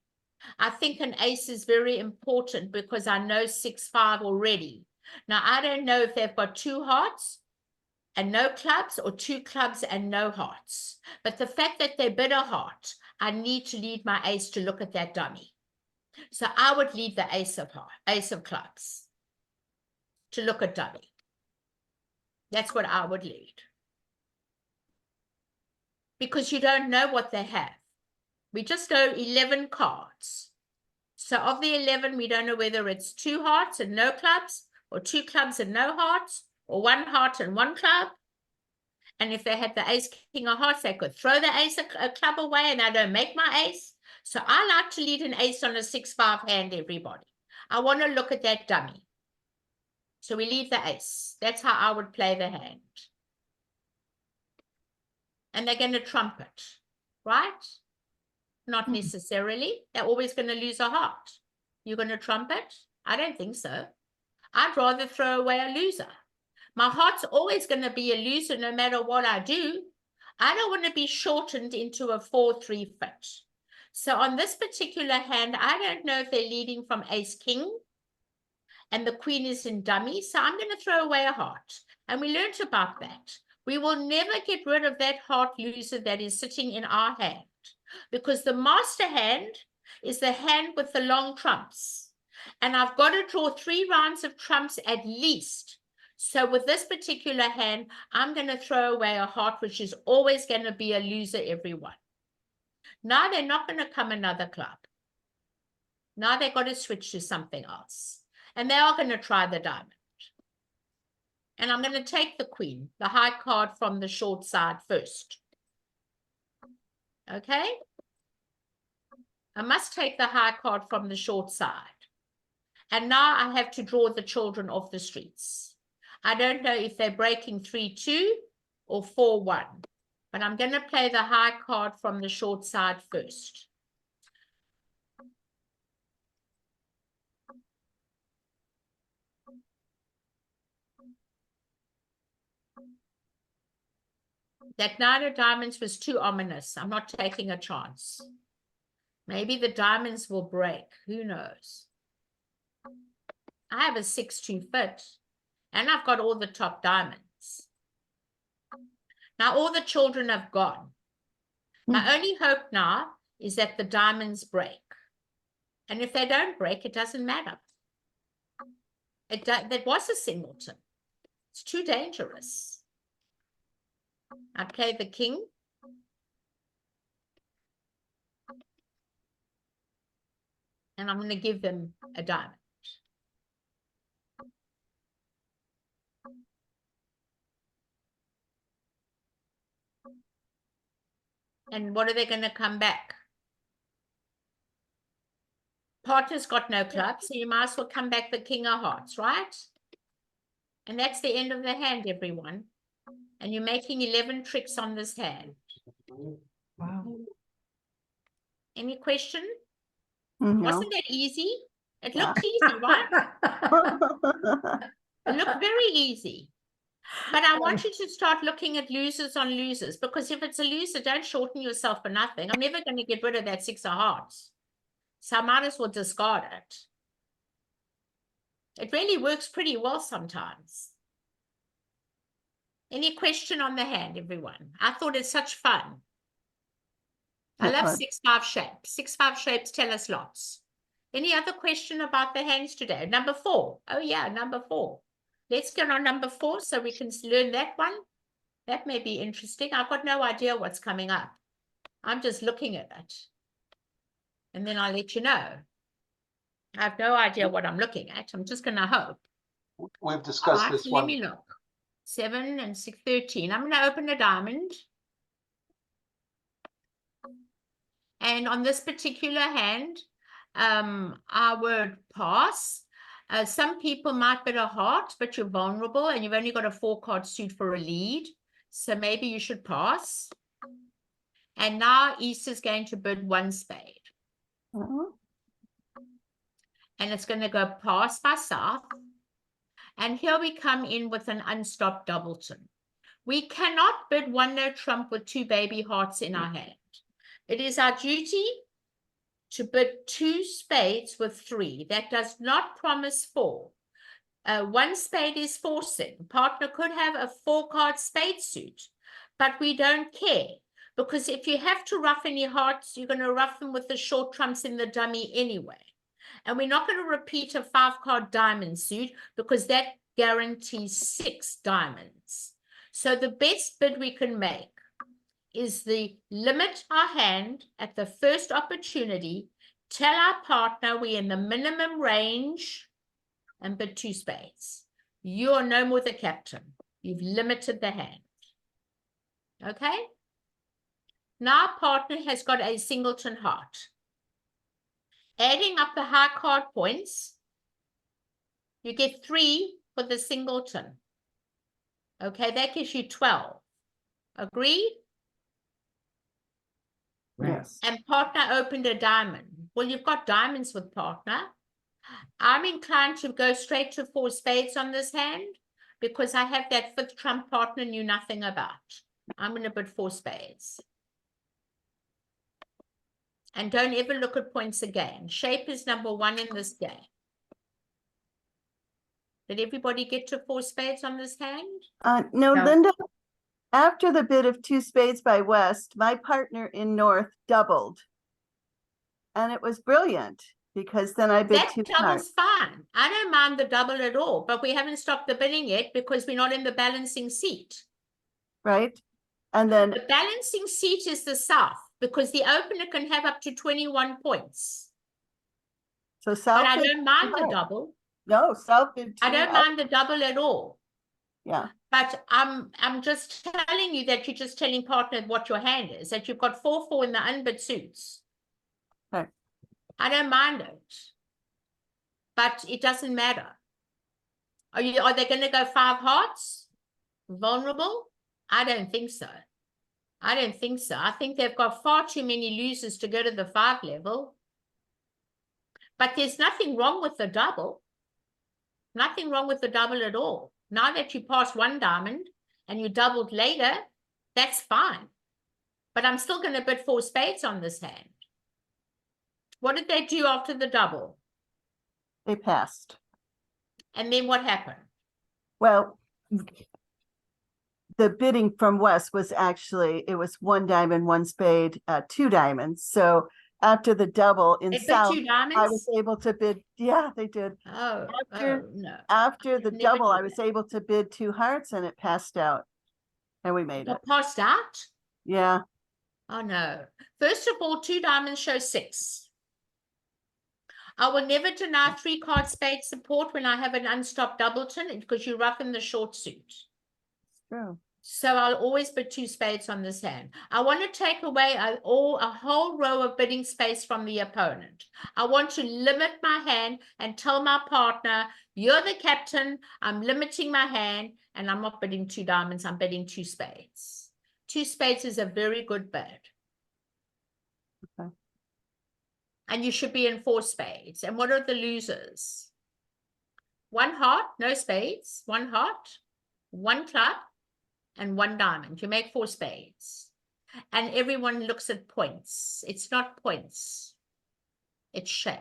I think an ace is very important because I know 6-5 already. Now, I don't know if they've got 2 hearts and no clubs or 2 clubs and no hearts. But the fact that they bid a heart, I need to lead my ace to look at that dummy. So I would lead the ace of clubs to look at dummy. That's what I would lead. Because you don't know what they have. We just know 11 cards. So of the 11, we don't know whether it's 2 hearts and no clubs, or 2 clubs and no hearts, or 1 heart and 1 club. And if they had the ace king of hearts, they could throw the ace a club away and I don't make my ace. So I like to lead an ace on a 6-5 hand, everybody. I want to look at that dummy. So we leave the ace. That's how I would play the hand. And they're going to trump it, right? Not necessarily. They're always going to lose a heart. You're going to trump it? I don't think so. I'd rather throw away a loser. My heart's always going to be a loser no matter what I do. I don't want to be shortened into a 4-3 fit. So on this particular hand, I don't know if they're leading from ace king and the queen is in dummy. So I'm going to throw away a heart. And we learned about that. We will never get rid of that heart loser that is sitting in our hand. Because the master hand is the hand with the long trumps. And I've got to draw 3 rounds of trumps at least. So with this particular hand, I'm going to throw away a heart, which is always going to be a loser, everyone. Now they're not going to come another club. Now they've got to switch to something else. And they are going to try the diamond. And I'm going to take the queen, the high card from the short side first. Okay? I must take the high card from the short side. And now I have to draw the children off the streets. I don't know if they're breaking 3-2 or 4-1. But I'm going to play the high card from the short side first. That 9 of diamonds was too ominous. I'm not taking a chance. Maybe the diamonds will break. Who knows? I have a 6-2 fit, and I've got all the top diamonds. Now all the children have gone. My only hope now is that the diamonds break. And if they don't break, it doesn't matter. That was a singleton. It's too dangerous. I play the king. And I'm going to give them a diamond. And what are they going to come back? Partner's got no clubs, so you might as well come back the king of hearts, right? And that's the end of the hand, everyone. And you're making 11 tricks on this hand. Wow. Any question? No. Wasn't that easy? It Yeah. looked easy, right? It looked very easy. But I want you to start looking at losers on losers, because if it's a loser, don't shorten yourself for nothing. I'm never going to get rid of that 6 of hearts. So I might as well discard it. It really works pretty well sometimes. Any question on the hand, everyone? I thought it's such fun. I love 6-5 shapes. 6-5 shapes tell us lots. Any other question about the hands today? Number 4. Oh yeah, number 4. Let's get on number 4 so we can learn that one. That may be interesting. I've got no idea what's coming up. I'm just looking at it. And then I'll let you know. I have no idea what I'm looking at. I'm just going to hope. We've discussed Right, this let one. me look. 7 and 6, 13. I'm going to open a diamond. And on this particular hand, I would pass. Some people might bet a heart, but you're vulnerable and you've only got a 4-card suit for a lead. So maybe you should pass. And now East is going to bid 1 spade. And it's going to go pass by South. And here we come in with an unstopped doubleton. We cannot bid 1 no trump with 2 baby hearts in our hand. It is our duty to bid 2 spades with 3. That does not promise 4. 1 spade is forcing. Partner could have a 4-card spade suit, but we don't care. Because if you have to ruff any hearts, you're going to ruff them with the short trumps in the dummy anyway. And we're not going to repeat a 5-card diamond suit because that guarantees 6 diamonds. So the best bid we can make is the limit our hand at the first opportunity, tell our partner we're in the minimum range and bid 2 spades. You are no more the captain. You've limited the hand. Okay? Now partner has got a singleton heart. Adding up the high card points, you get 3 for the singleton. Okay, that gives you 12. Agree? Yes. And partner opened a diamond. Well, you've got diamonds with partner. I'm inclined to go straight to 4 spades on this hand because I have that 5th trump partner knew nothing about. I'm going to bid 4 spades. And don't ever look at points again. Shape is number 1 in this game. Did everybody get to 4 spades on this hand? No, No. Linda, after the bid of 2 spades by West, my partner in North doubled. And it was brilliant because then I bid That 2 double's cards, fine. I don't mind the double at all, but we haven't stopped the bidding yet because we're not in the balancing seat. right? And then, The balancing seat is the South because the opener can have up to 21 points. so But South I bid don't mind the 2. double. No, South bid 2. I don't mind the double at all. Yeah, But I'm just telling you that you're just telling partner what your hand is, that you've got 4-4 in the unbid suits. right. I don't mind it. But it doesn't matter. Are they going to go 5 hearts? Vulnerable? I don't think so. I don't think so. I think they've got far too many losers to go to the 5 level. But there's nothing wrong with the double. Nothing wrong with the double at all. Now that you passed 1 diamond and you doubled later, that's fine. But I'm still going to bid 4 spades on this hand. What did they do after the double? They passed. And then what happened? Well, the bidding from West was actually, it was 1 diamond, 1 spade, 2 diamonds. So after the double in They bid South, 2 I was diamonds? able to bid, yeah, they did. Oh, After- oh, no. After the Never double, do I was that. able to bid 2 hearts and it passed out. And we made it. Got passed out? Yeah, Oh, no. First of all, 2 diamonds show 6. I will never deny 3-card spade support when I have an unstopped doubleton because you rough in the short suit. true. So I'll always bid 2 spades on this hand. I want to take away a whole row of bidding space from the opponent. I want to limit my hand and tell my partner, you're the captain, I'm limiting my hand, and I'm not bidding 2 diamonds, I'm bidding 2 spades. 2 spades is a very good bid. Okay. And you should be in 4 spades. And what are the losers? 1 heart, no spades, 1 heart, 1 club, and 1 diamond. You make 4 spades. And everyone looks at points. It's not points. It's shape.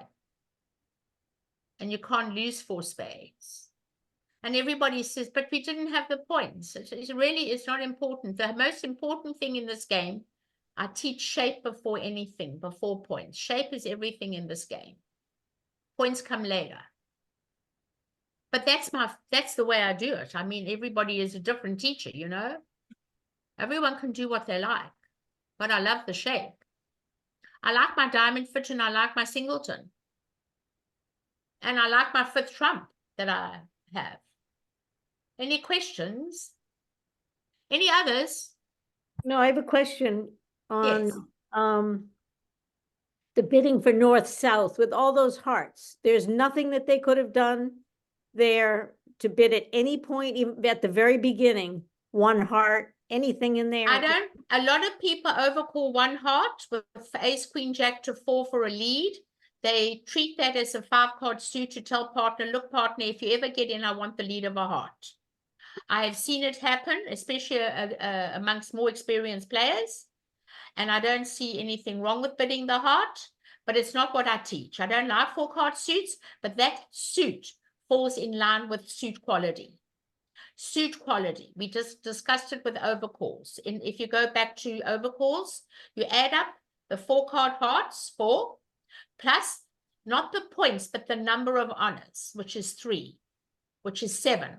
And you can't lose 4 spades. And everybody says, but we didn't have the points. It's really, it's not important. The most important thing in this game, I teach shape before anything, before points. Shape is everything in this game. Points come later. But that's the way I do it. I mean, everybody is a different teacher, you know? Everyone can do what they like, but I love the shape. I like my diamond fit and I like my singleton. And I like my 5th trump that I have. Any questions? Any others? No, I have a question on, Yes. the bidding for north-south with all those hearts. There's nothing that they could have done there to bid at any point, even at the very beginning, 1 heart, anything in there? A lot of people overcall 1 heart with ace, queen, jack to 4 for a lead. They treat that as a 5-card suit to tell partner, look, partner, if you ever get in, I want the lead of a heart. I have seen it happen, especially amongst more experienced players. And I don't see anything wrong with bidding the heart, but it's not what I teach. I don't like 4-card suits, but that suit falls in line with suit quality. Suit quality, we just discussed it with overcalls. If you go back to overcalls, you add up the 4-card hearts, 4, plus not the points, but the number of honors, which is 3, which is 7.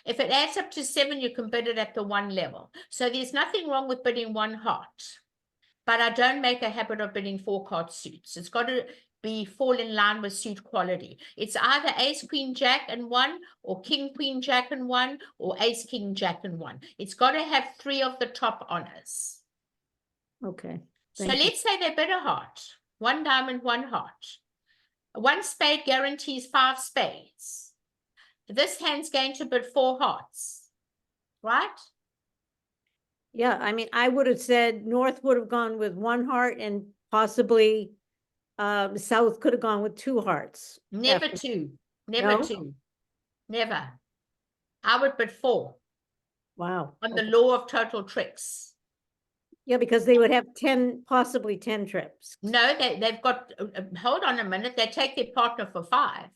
If it adds up to 7, you can bid it at the 1 level. So there's nothing wrong with bidding 1 heart. But I don't make a habit of bidding 4-card suits. It's got to fall in line with suit quality. It's either ace, queen, jack and 1, or king, queen, jack and 1, or ace, king, jack and 1. It's got to have 3 of the top honors. Okay. So Thank you. let's say they bid a heart. 1 diamond, 1 heart. 1 spade guarantees 5 spades. This hand's going to bid 4 hearts, right? Yeah, I mean, I would have said north would have gone with 1 heart and possibly south could have gone with 2 hearts. Never after- 2. Never No? 2. Never. I would bid 4 Wow. on the Okay. law of total tricks. Yeah, because they would have 10, possibly 10 trips. No, they've got, hold on a minute, they take their partner for 5.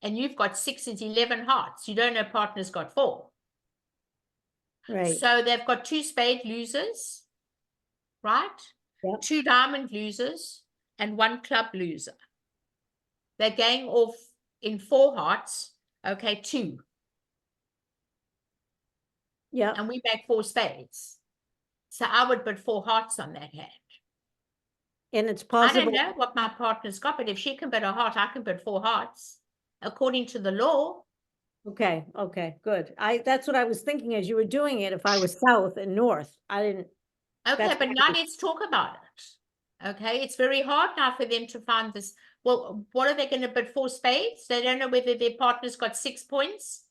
And you've got 6 is 11 hearts. You don't know partner's got 4. Right. So they've got 2 spade losers, right? Yep. 2 diamond losers and 1 club loser. They're going off in 4 hearts, okay, 2. Yeah. And we make 4 spades. So I would bid 4 hearts on that hand. And it's I possible. don't know what my partner's got, but if she can bid a heart, I can bid 4 hearts. According to the law. Okay, okay, good. That's what I was thinking as you were doing it. If I was south and north, I didn't. Okay, That's but what now I- let's talk about it. Okay, it's very hard now for them to find this. Well, what are they going to bid 4 spades? They don't know whether their partner's got 6 points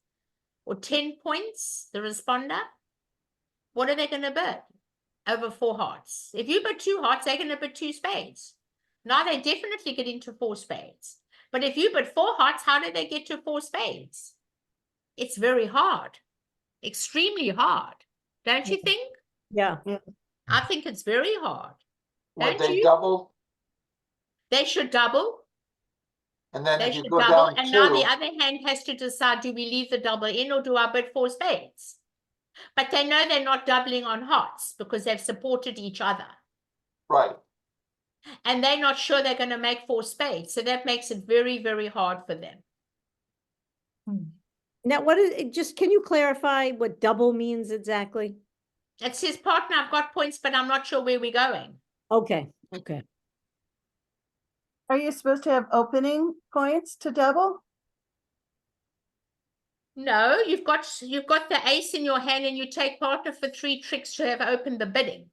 or 10 points, the responder. What are they going to bid over 4 hearts? If you bid 2 hearts, they're going to bid 2 spades. Now they definitely get into 4 spades. But if you bid 4 hearts, how do they get to 4 spades? It's very hard, extremely hard. Don't you think? Yeah. I think it's very hard. Would Don't they you? double? They should double. And then They if you should go double, down and now the 2, other hand has to decide, do we leave the double in or do I bid 4 spades? But they know they're not doubling on hearts because they've supported each other. right, And they're not sure they're going to make 4 spades. So that makes it very, very hard for them. Now, what is it? Just, can you clarify what double means exactly? It says, partner, I've got points, but I'm not sure where we're going. Okay, okay. Are you supposed to have opening points to double? No, you've got the ace in your hand and you take partner for 3 tricks to have opened the bidding.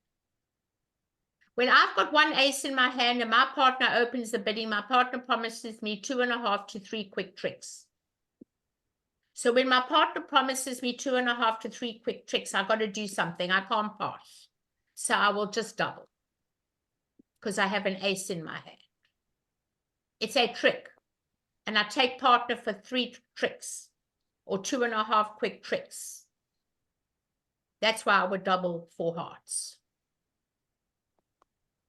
When I've got 1 ace in my hand and my partner opens the bidding, my partner promises me 2.5 to 3 quick tricks. So when my partner promises me 2.5 to 3 quick tricks, I've got to do something. I can't pass. So I will just double because I have an ace in my hand. It's a trick. And I take partner for 3 tricks or 2.5 quick tricks. That's why I would double 4 hearts.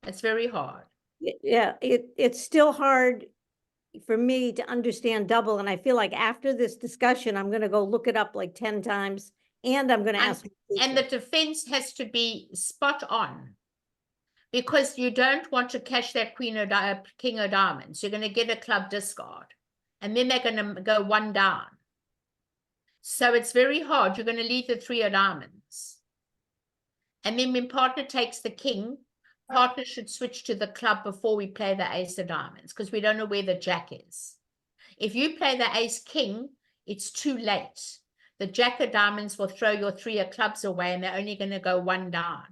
It's very hard. Yeah, it's still hard for me to understand double, and I feel like after this discussion, I'm gonna go look it up like 10 times, and I'm gonna ask. And the defense has to be spot on because you don't want to cash that king of diamonds. You're going to get a club discard and then they're going to go 1 down. So it's very hard. You're going to leave the 3 of diamonds. And then when partner takes the king, partner should switch to the club before we play the ace of diamonds because we don't know where the jack is. If you play the ace king, it's too late. The jack of diamonds will throw your 3 of clubs away and they're only going to go 1 down.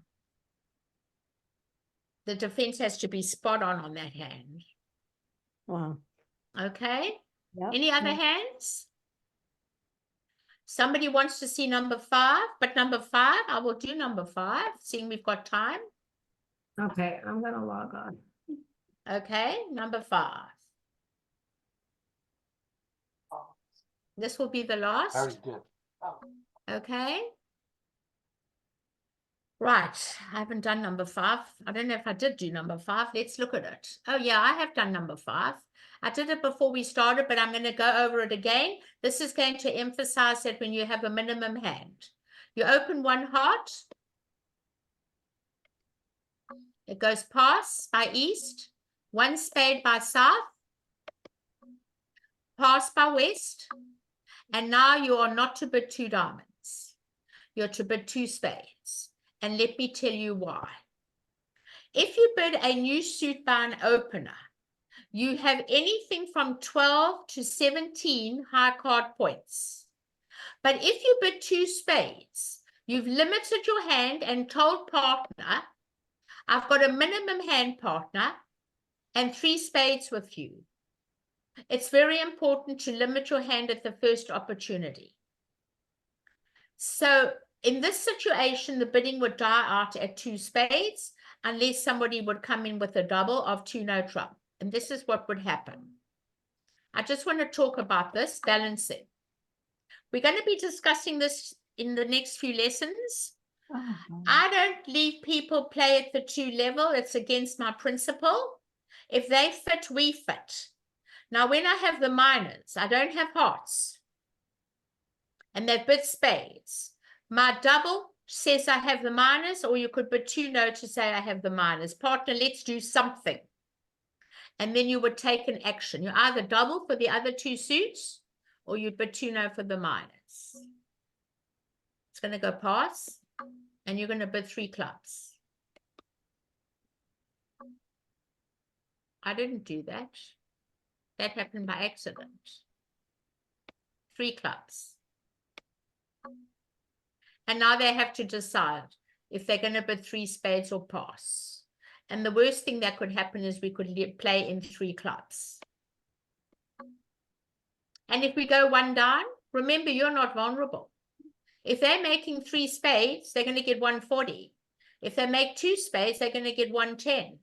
The defense has to be spot on that hand. Wow. Okay. Yep. Any other hands? Somebody wants to see number 5, but number 5, I will do number 5, seeing we've got time. Okay, I'm gonna log on. Okay, number 5. This will be the very last. good. Okay. Right, I haven't done number 5. I don't know if I did do number 5. Let's look at it. Oh yeah, I have done number 5. I did it before we started, but I'm going to go over it again. This is going to emphasize that when you have a minimum hand, you open 1 heart. It goes pass by east, 1 spade by south, pass by west, and now you are not to bid 2 diamonds. You're to bid 2 spades. And let me tell you why. If you bid a new suit by an opener, you have anything from 12 to 17 high card points. But if you bid 2 spades, you've limited your hand and told partner, I've got a minimum hand, partner, and 3 spades with you. It's very important to limit your hand at the first opportunity. So in this situation, the bidding would die out at 2 spades unless somebody would come in with a double of 2 no trump. And this is what would happen. I just want to talk about this balancing. We're going to be discussing this in the next few lessons. I don't leave people play at the 2 level. It's against my principle. If they fit, we fit. Now, when I have the minors, I don't have hearts. And they've bid spades. My double says I have the minors, or you could bid 2 no to say I have the minors. Partner, let's do something. And then you would take an action. You either double for the other 2 suits, or you'd bid 2 no for the minors. It's going to go pass, and you're going to bid 3 clubs. I didn't do that. That happened by accident. 3 clubs. And now they have to decide if they're going to bid 3 spades or pass. And the worst thing that could happen is we could play in 3 clubs. And if we go 1 down, remember, you're not vulnerable. If they're making 3 spades, they're going to get 140. If they make 2 spades, they're going to get 110.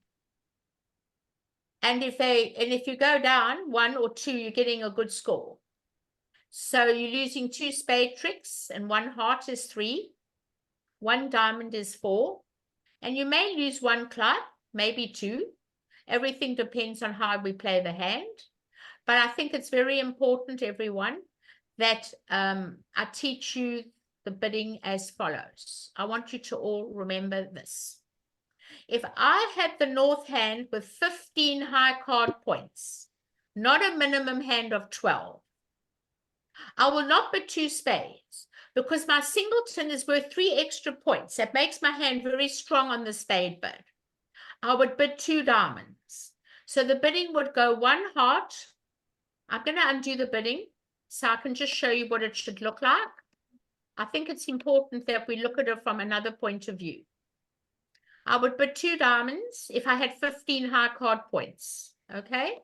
And if you go down 1 or 2, you're getting a good score. So you're losing 2 spade tricks, and 1 heart is 3. 1 diamond is 4. And you may lose 1 club, maybe 2. Everything depends on how we play the hand. But I think it's very important, everyone, that I teach you the bidding as follows. I want you to all remember this. If I had the north hand with 15 high card points, not a minimum hand of 12, I will not bid 2 spades because my singleton is worth 3 extra points. That makes my hand very strong on the spade bid. I would bid 2 diamonds. So the bidding would go 1 heart. I'm going to undo the bidding so I can just show you what it should look like. I think it's important that we look at it from another point of view. I would bid 2 diamonds if I had 15 high card points. Okay.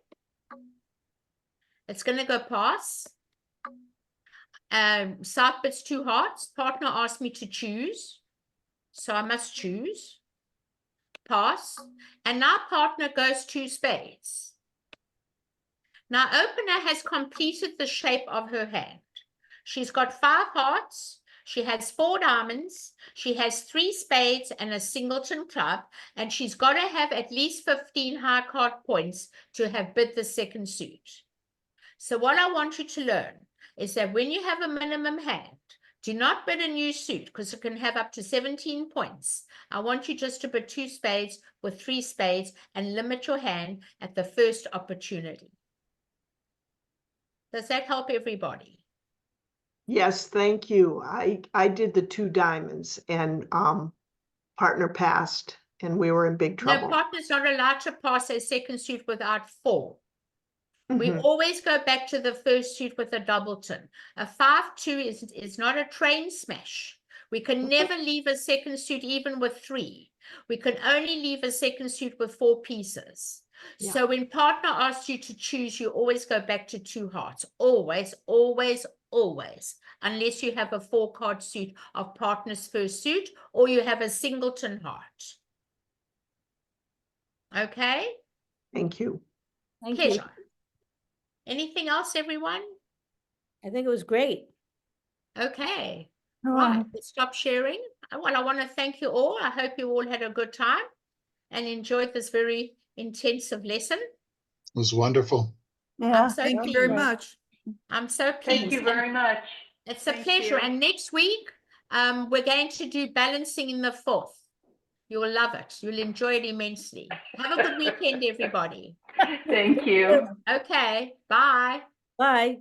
It's going to go pass. South bids 2 hearts. Partner asked me to choose. So I must choose. Pass. And now partner goes 2 spades. Now opener has completed the shape of her hand. She's got 5 hearts. She has 4 diamonds. She has 3 spades and a singleton club. And she's got to have at least 15 high card points to have bid the second suit. So what I want you to learn is that when you have a minimum hand, do not bid a new suit because it can have up to 17 points. I want you just to bid 2 spades with 3 spades and limit your hand at the first opportunity. Does that help everybody? Yes, thank you. I did the 2 diamonds and partner passed and we were in big No, trouble. partner's not allowed to pass a second suit without 4. We Mhm. always go back to the first suit with a doubleton. A 5-2 is not a train smash. We can never leave a second suit even with 3. We can only leave a second suit with 4 pieces. Yeah. So when partner asks you to choose, you always go back to 2 hearts. Always, always, always. Unless you have a 4-card suit of partner's first suit or you have a singleton heart. Okay? Thank you. Thank you. Pleasure. Anything else, everyone? I think it was great. Okay. Oh, Right. Let's stop sharing. Well, I want to thank you all. I hope you all had a good time and enjoyed this very intensive lesson. It was wonderful. yeah. I'm so Thank you very pleased. much. I'm so pleased. Thank you very much. It's a Thank pleasure. you. And next week, we're going to do balancing in the 4th. You will love it. You'll enjoy it immensely. Have a good weekend, everybody. Thank you. Okay. Bye. Bye.